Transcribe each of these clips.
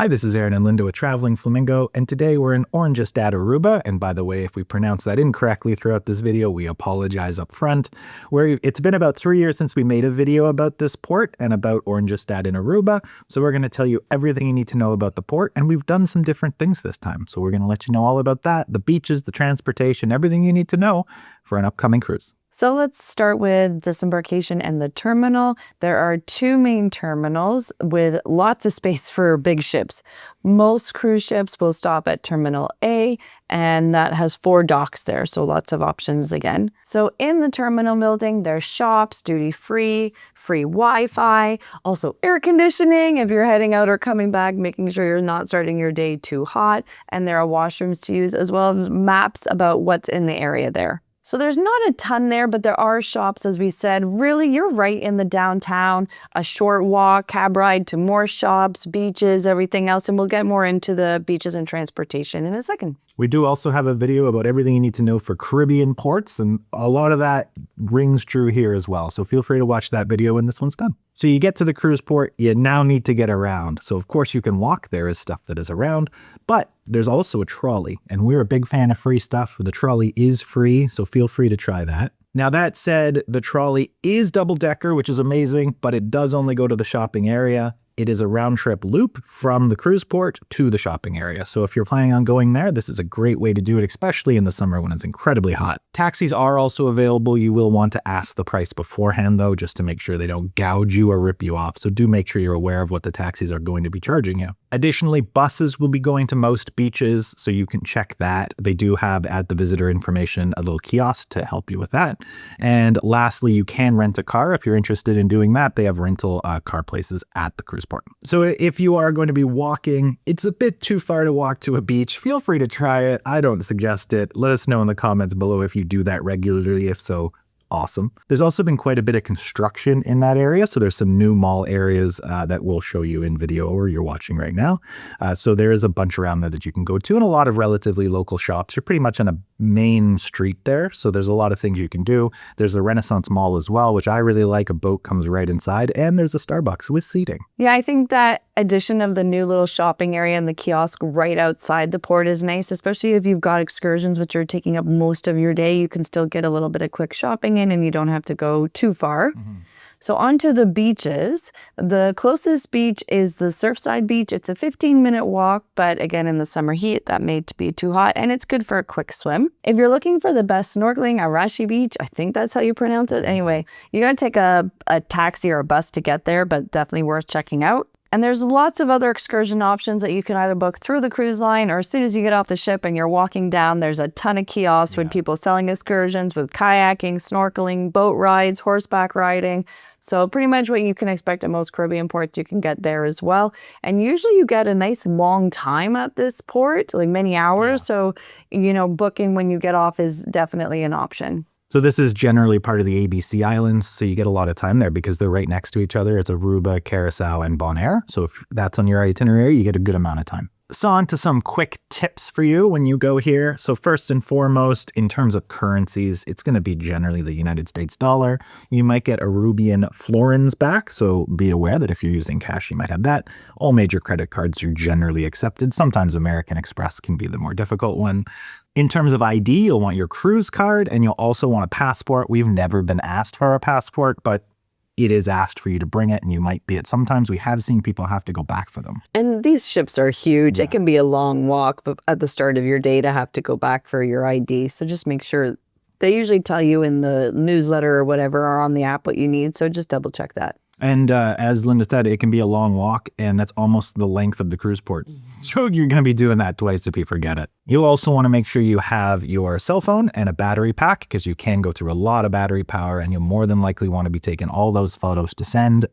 Hi, this is Aron and Linda with Traveling Flamingo, and today we're in Oranjestad, Aruba. And by the way, if we pronounce that incorrectly throughout this video, we apologize up front. It's been about 3 years since we made a video about this port and about Oranjestad in Aruba. So we're going to tell you everything you need to know about the port, and we've done some different things this time. So we're going to let you know all about that, the beaches, the transportation, everything you need to know for an upcoming cruise. So let's start with disembarkation and the terminal. There are two main terminals with lots of space for big ships. Most cruise ships will stop at Terminal A, and that has 4 docks there, so lots of options again. So in the terminal building, there's shops, duty-free, free Wi-Fi, also air conditioning if you're heading out or coming back, making sure you're not starting your day too hot, and there are washrooms to use as well as maps about what's in the area there. So there's not a ton there, but there are shops, as we said. Really, you're right in the downtown, a short walk, cab ride to more shops, beaches, everything else. And we'll get more into the beaches and transportation in a second. We do also have a video about everything you need to know for Caribbean ports, and a lot of that rings true here as well. So feel free to watch that video when this one's done. So you get to the cruise port, you now need to get around. So of course you can walk, there is stuff that is around, but there's also a trolley, and we're a big fan of free stuff. The trolley is free, so feel free to try that. Now that said, the trolley is double-decker, which is amazing, but it does only go to the shopping area. It is a round-trip loop from the cruise port to the shopping area. So if you're planning on going there, this is a great way to do it, especially in the summer when it's incredibly hot. Taxis are also available. You will want to ask the price beforehand, though, just to make sure they don't gouge you or rip you off. So do make sure you're aware of what the taxis are going to be charging you. Additionally, buses will be going to most beaches, so you can check that. They do have, at the visitor information, a little kiosk to help you with that. And lastly, you can rent a car if you're interested in doing that. They have rental car places at the cruise port. So if you are going to be walking, it's a bit too far to walk to a beach. Feel free to try it. I don't suggest it. Let us know in the comments below if you do that regularly. If so, awesome. There's also been quite a bit of construction in that area. So there's some new mall areas that we'll show you in video or you're watching right now. So there is a bunch around there that you can go to and a lot of relatively local shops. You're pretty much on a main street there. So there's a lot of things you can do. There's the Renaissance Mall as well, which I really like. A boat comes right inside, and there's a Starbucks with seating. Yeah, I think that addition of the new little shopping area and the kiosk right outside the port is nice, especially if you've got excursions, which are taking up most of your day. You can still get a little bit of quick shopping in and you don't have to go too far. So onto the beaches. The closest beach is the Surfside beach. It's a 15-minute walk, but again, in the summer heat, that may be too hot, and it's good for a quick swim. If you're looking for the best snorkeling, Arashi beach, I think that's how you pronounce it. Anyway, you gotta take a taxi or a bus to get there, but definitely worth checking out. And there's lots of other excursion options that you can either book through the cruise line, or as soon as you get off the ship and you're walking down, there's a ton of kiosks with people selling excursions with kayaking, snorkeling, boat rides, horseback riding. So pretty much what you can expect at most Caribbean ports, you can get there as well. And usually you get a nice long time at this port, like many hours. So, booking when you get off is definitely an option. So this is generally part of the ABC Islands, so you get a lot of time there because they're right next to each other. It's Aruba, Curacao, and Bonaire. So if that's on your itinerary, you get a good amount of time. So on to some quick tips for you when you go here. So first and foremost, in terms of currencies, it's going to be generally the United States dollar. You might get Arubian florins back, so be aware that if you're using cash, you might have that. All major credit cards are generally accepted. Sometimes American Express can be the more difficult one. In terms of ID, you'll want your cruise card, and you'll also want a passport. We've never been asked for a passport, but it is asked for you to bring it, and you might be it. Sometimes we have seen people have to go back for them. And these ships are huge. It can be a long walk at the start of your day to have to go back for your ID. So just make sure. They usually tell you in the newsletter or whatever or on the app what you need. So just double check that. And as Linda said, it can be a long walk, and that's almost the length of the cruise port. So you're going to be doing that twice if you forget it. You'll also want to make sure you have your cell phone and a battery pack, because you can go through a lot of battery power, and you'll more than likely want to be taking all those photos to send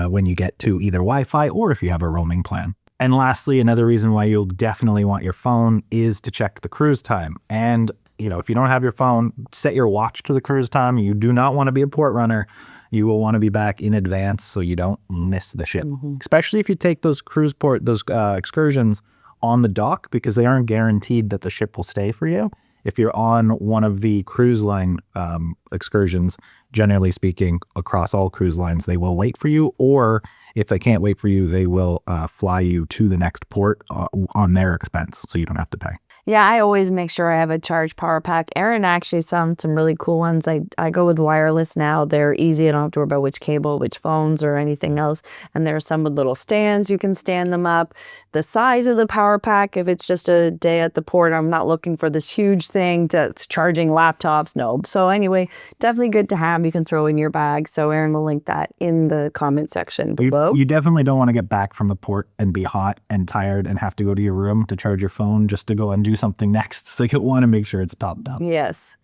when you get to either Wi-Fi or if you have a roaming plan. And lastly, another reason why you'll definitely want your phone is to check the cruise time. And, if you don't have your phone, set your watch to the cruise time. You do not want to be a port runner. You will want to be back in advance so you don't miss the ship, especially if you take those excursions on the dock, because they aren't guaranteed that the ship will stay for you. If you're on one of the cruise line excursions, generally speaking, across all cruise lines, they will wait for you. Or if they can't wait for you, they will fly you to the next port on their expense, so you don't have to pay. Yeah, I always make sure I have a charged power pack. Aron actually found some really cool ones. I go with wireless now. They're easy. I don't have to worry about which cable, which phones, or anything else. And there are some with little stands. You can stand them up. The size of the power pack, if it's just a day at the port, I'm not looking for this huge thing that's charging laptops. No. So anyway, definitely good to have. You can throw in your bag. So Aron will link that in the comment section below. You definitely don't want to get back from the port and be hot and tired and have to go to your room to charge your phone just to go and do something next. So you want to make sure it's top down. Yes.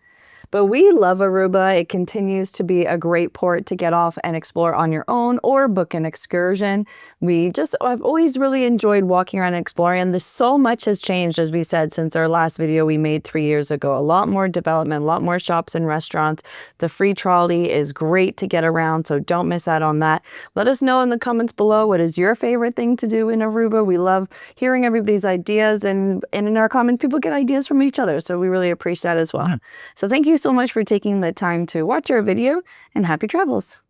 But we love Aruba. It continues to be a great port to get off and explore on your own or book an excursion. I've always really enjoyed walking around and exploring. And so much has changed, as we said, since our last video we made 3 years ago. A lot more development, a lot more shops and restaurants. The free trolley is great to get around, so don't miss out on that. Let us know in the comments below, what is your favorite thing to do in Aruba? We love hearing everybody's ideas, and in our comments, people get ideas from each other. So we really appreciate that as well. So thank you so much for taking the time to watch our video, and happy travels.